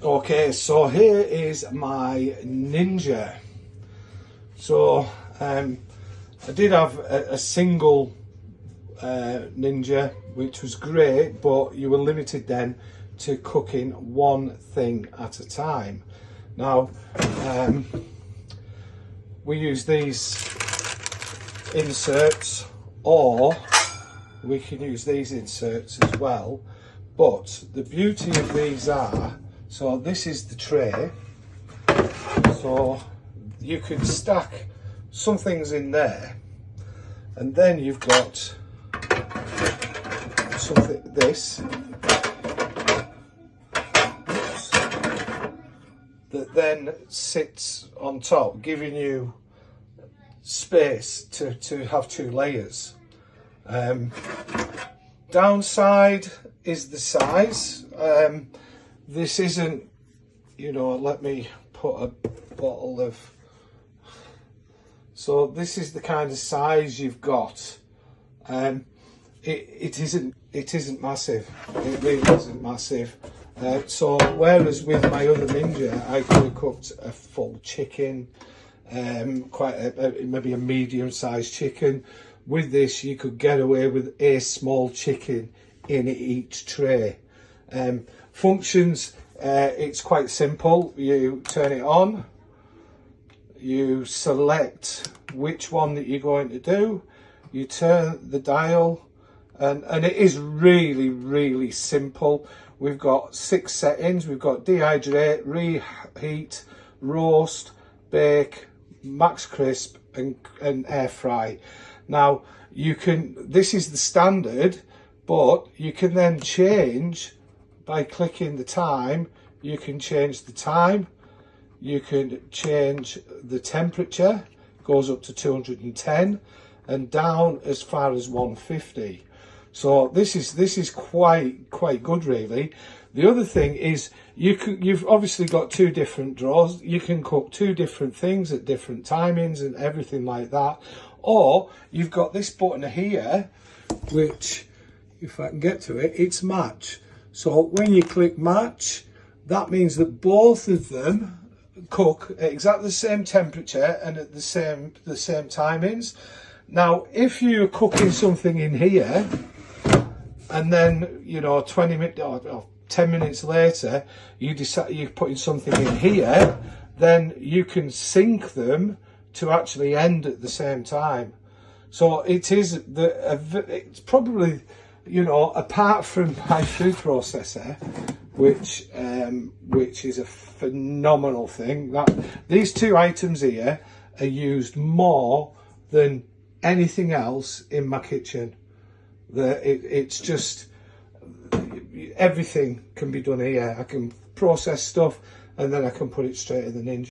Okay, so here is my Ninja. So I did have a single Ninja, which was great, but you were limited then to cooking one thing at a time. Now we use these inserts, or we can use these inserts as well, but the beauty of these are, so this is the tray, so you can stack some things in there, and then you've got something, this, that then sits on top, giving you space to have two layers. Downside is the size. This isn't, you know, let me put a bottle of, so this is the kind of size you've got. It isn't massive. It really isn't massive. So whereas with my other Ninja I could have cooked a full chicken, maybe a medium-sized chicken, with this you could get away with a small chicken in each tray. Functions, it's quite simple. You turn it on, you select which one that you're going to do, you turn the dial, and it is really simple. We've got 6 settings. We've got dehydrate, reheat, roast, bake, max crisp, and air fry. Now you can, this is the standard, but you can then change by clicking the time. You can change the time, you can change the temperature, goes up to 210 and down as far as 150. So this is quite good, really. The other thing is you've obviously got 2 different drawers. You can cook 2 different things at different timings and everything like that. Or you've got this button here, which, if I can get to it, it's match. So when you click match, that means that both of them cook at exactly the same temperature and at the same timings. Now, if you're cooking something in here, and then, you know, 20 minutes or 10 minutes later, you decide you're putting something in here, then you can sync them to actually end at the same time. So it is it's probably, you know, apart from my food processor, which is a phenomenal thing, that these 2 items here are used more than anything else in my kitchen. It's just, everything can be done here. I can process stuff and then I can put it straight in the Ninja.